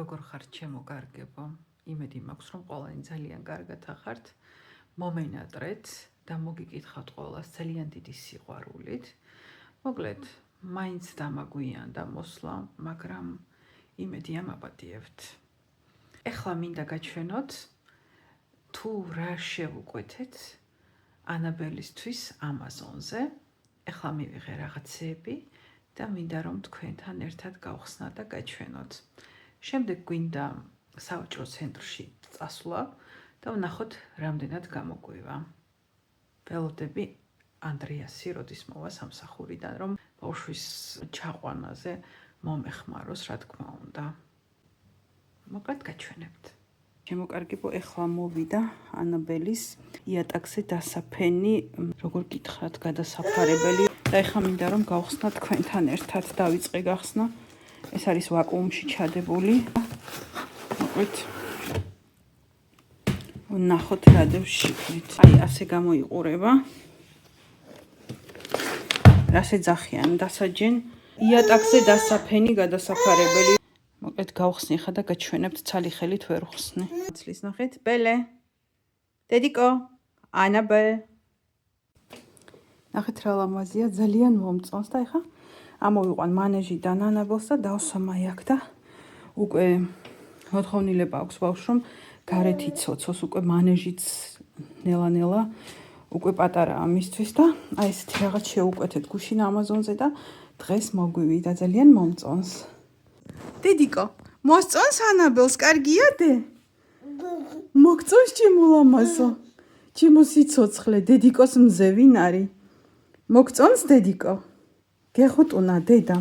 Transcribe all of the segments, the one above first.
როგორ ხართ ჩემო კარგებო? იმედი მაქვს რომ ყველანი ძალიან კარგად ახართ. მომენატრეთ და მოგიკითხავთ ყველას ძალიან დიდი სიყვარულით. მოკლედ, მაინც დამაგვიანდა მოსვლა, მაგრამ იმედი ამაპატიებთ. ეხლა მინდა გაჩვენოთ თუ რა შევუკვეთეთ ანაბელისთვის ამაზონზე. ეხლა მივიღე რაღაცები და მინდა რომ თქვენთან ერთად გავხსნა და გაჩვენოთ. შემდეგ გვინდა საოჭრო ცენტრში წასვლა და ვნახოთ რამდენად გამოგვივა. ველოდები ანდრიასი როდის მოვა სამსახურიდან, რომ ბავშვის ჩაყვანაზე მომეხმაროს, რა თქმა უნდა. მოკლედ გაჩვენებთ. ჩემო კარგებო, ეხლა მოვიდა ანაბელის იატაკზე დასაფენი, როგორ გითხრათ, გადასაფარებელი და ეხლა მინდა რომ გავხსნა თქვენთან ერთად. დავიწყე გახსნა. ეს არის ვაკუუმში ჩადებული. მოკლედ ვნახოთ რა დევს შიგნით. აი ასე გამოიყურება. რას ეძახიან დასაჯენ იატაკზე დასაფენი გადასაფარებელი. მოკლედ გავხსნი ხა და გაჩვენებთ, ცალი ხელით ვერ ვხსნი. ცლის ნახეთ, ბელე. დედიკო, ანაბელ. ნახეთ რა ლამაზია, ძალიან მომწონს და ეხა ამოვიყვან მანეჟიდან ანაბელს და დავსვამაი აქ და უკვე მოთხოვნილება აქვს ბავშვს რომ გარეთ იცოცოს, უკვე მანეჟიც ნელა-ნელა უკვე პატარაა მისთვის და აი ესეთი რაღაც შეუკვეთეთ გუშინ ამაზონზე და დღეს მოგვივიდა, ძალიან მომწონს. დედიკო, მოსწონს ანაბელს, კარგია დე? მოგწონს ჩემო ლამაზო? ჩემო სიცოცხლე, დედიკოს მზე ვინ არის? მოგწონს დედიკო? გეხუტუნა დედა.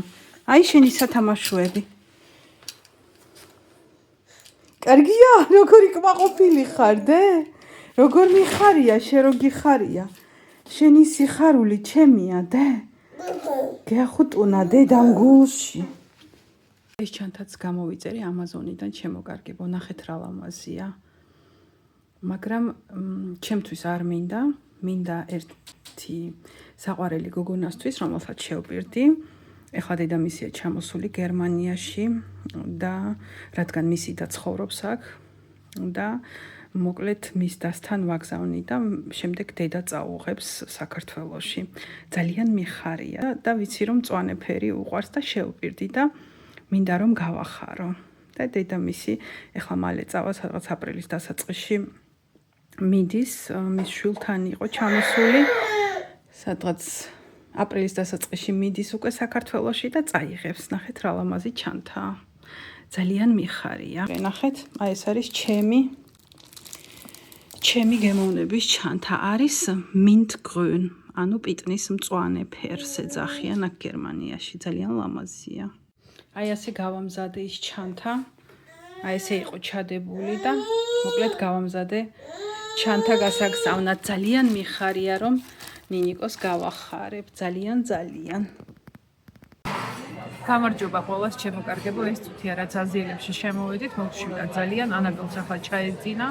აი შენი სათამაშოები. კარგია, როგორი კმაყოფილი ხარ დე? როგორ მიხარია, შენ რო გიხარია. შენი სიხარული ჩემია დე. გეხუტუნა დედამ გულში. ეს ჩანთაც გამოვიწერე ამაზონიდან, ჩემო კარგებო, ნახეთ რა ლამაზია. მაგრამ ჩემთვის არ მინდა ერთი საყვარელი გოგონასთვის, რომელსაც შევპირდი. ეხლა დედამისია ჩამოსული გერმანიაში და რადგან მისი და ცხოვრობს აქ და მოკლედ მის დასთან ვაგზავნი და შემდეგ დედა წაუღებს საქართველოში. ძალიან მიხარია და ვიცი რომ მწვანე ფერი უყვარს და შევპირდი და მინდა რომ გავახარო. და დედამისი ეხლა მალე წავა სადღაც აპრილის დასაწყისში მიდის, მის შვილთან იყო ჩამოსული. სადღაც აპრილის დასაწყისში მიდის უკვე საქართველოში და წაიღებს. ნახეთ რა ლამაზი ჩანთა. ძალიან მიხარია. ნახეთ, აი ეს არის ჩემი გემოვნების ჩანთა. არის mint grün, ანუ პიტნის მწვანე ფერს ეძახიან აქ გერმანიაში. ძალიან ლამაზია. აი ასე გავამზადე ის ჩანთა. აი ესე იყო ჩადებული და მოკლედ გავამზადე ჩანთა გასაგზავნად. ძალიან მიხარია რომ ნინიკოს გავახარებ, ძალიან. გამარჯობა ყველას ჩემო კარგებო, ეს თუთია რაც აზიელებში შემოვედით, მოგშვიდა ძალიან, ანაბელს ახლა ჩაეძინა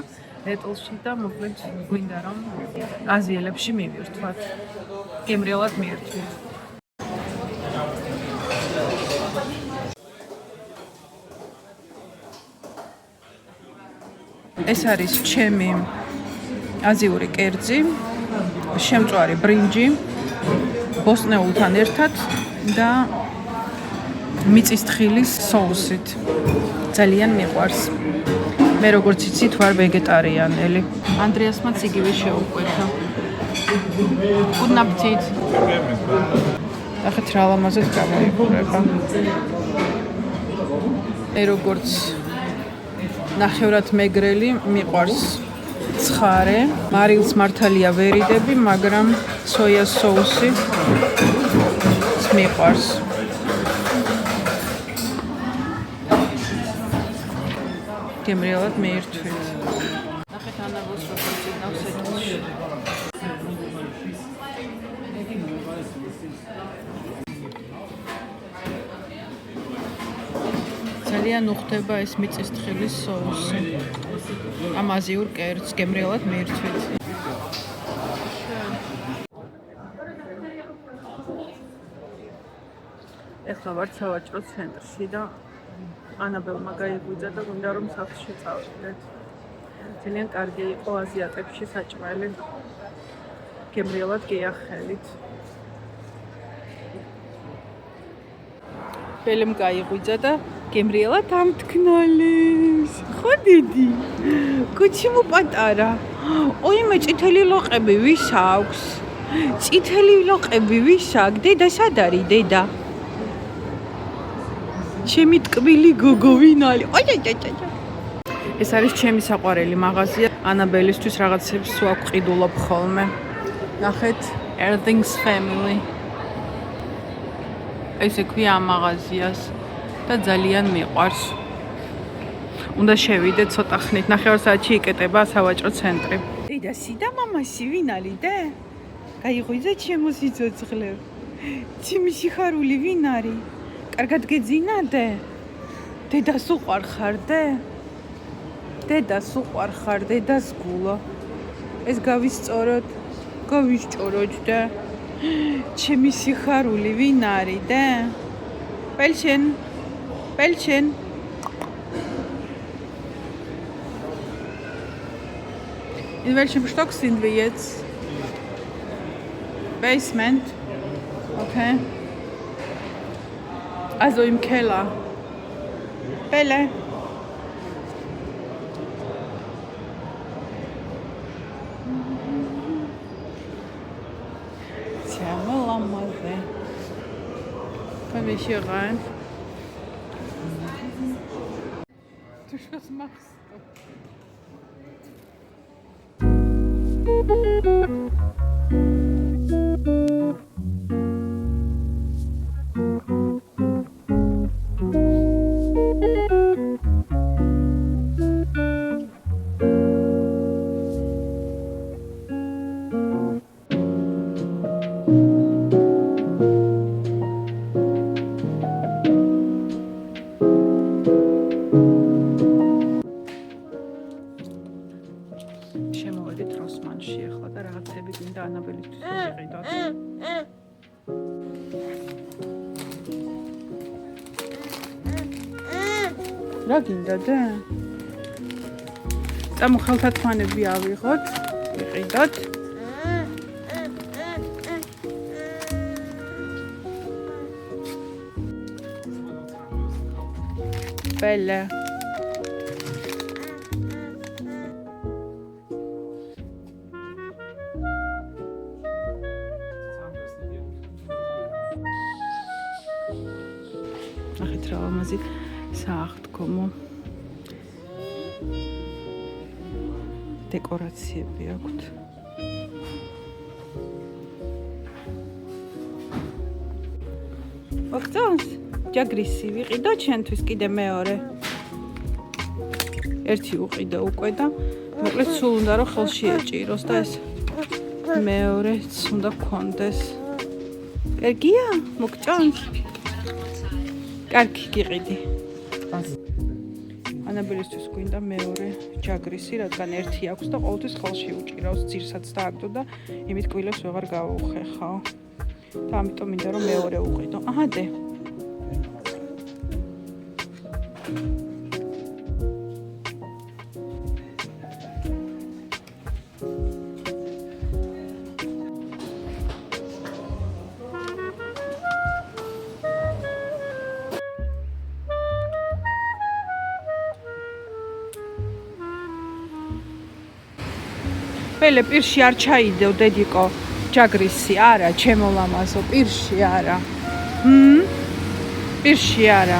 ეტლში და მოკლედ გვინდა რომ აზიელებში მივირთვათ. გემრიელად მიირთვით. ეს არის ჩემი აზიური კერძი, შემწვარი ბრინჯი ბოსტნეულთან ერთად და მიწის თხილის соусით. ძალიან მიყვარს. მე როგორც იცით ვარ ვეგეტარიანელი. ანდრიასმაც იგივე შეუკვეთა. გუნაპთით. ახეთ რა ლამაზად გამოიყურება. მე როგორც ნახევრად მეგრელი მიყვარს ცხარე, მარილს მართალია ვერიდები, მაგრამ სოიას соуსი მიყვარს. გემრიელად მიირთვით. ნახეთ ანაბელს როგორ წინავს ეტლში. ძალიან უხდება ეს მიწის თხილის соуსი. ამ აზიურ კერძს გემრიელად მიირთვით. ეხლა ვარ სავაჭრო ცენტრში და ანაბელმა გაიგვიძა და გვინდა რომ სახლში წავიდეთ. ძალიან კარგი იყო აზიატებში საჭმელი. გემრიელად გეახელით. ბელემ გაიგვიძა და გემრიელად ამთქნალეს. ხო დიდი? კუჩი μου პატარა. ой მე წითელი ლოყები ვის აქვს? წითელი ლოყები ვის აქვს? დედა სად არის დედა? ჩემი ტკბილი გოგო ვინ არის? ეს არის ჩემი საყვარელი მაღაზია. ანაბელისთვის რაღაცებს ვაყიდულობ ხოლმე. ნახეთ, Everything's Family. ესე ქვია ამ მაღაზიას და ძალიან მიყვარს. უნდა შევიდეთ ცოტა ხნით. 9 საათში იკეტება სავაჭრო ცენტრი. დედასი და მამასი ვინ არის დე? გაიღვიძა ჩემო სიცოცხლე. ჩემი სიხარული ვინ არის? კარგად გეძინა დე? დედას უყვარ ხარ დე? დედას უყვარ ხარ, დედას გულა. ეს გავისწოროთ, გავისჭოროთ და ჩემი სიხარული ვინ არის და? Belchen. Belchen. In welchem Stock sind wir jetzt? Basement. Okay. Also im Keller. Belle. Komm ich hier rein? Du, was machst შემოვედით როსმანში ახლა და რაღაცები გვინდა ანაბელისთვის ვიყიდოთ. რა გინდა და? წამო ხელთათმანები ავიღოთ, ვიყიდოთ. Belle. ახეთ რა ამაზი სააღდგომო დეკორაციები აქვთ. ოქცონს ჯაგრისი ვიყიდო ჩვენთვის კიდე მეორე. ერთი უყიდო უკვე და მოკლედ სულ უნდა რომ ხელში ეჭიროს და ეს მეორეც უნდა გქონდეს. კარგია? მოგწონს? კარგი გიყიდი. ანაბელისთვის გვინდა მეორე ჯაგრისი, რადგან ერთი აქვს და ყოველთვის ხელში უჭირავს, ძირსაც დააგდო და იმით კბილებს ვეღარ გავუხეხავ. და ამიტომ მინდა რომ მეორე უყიდო. აჰა დე. ბელე პირში არ ჩაიდევ დედიკო ჯაგრისი არა ჩემო ლამაზო პირში არა პირში არა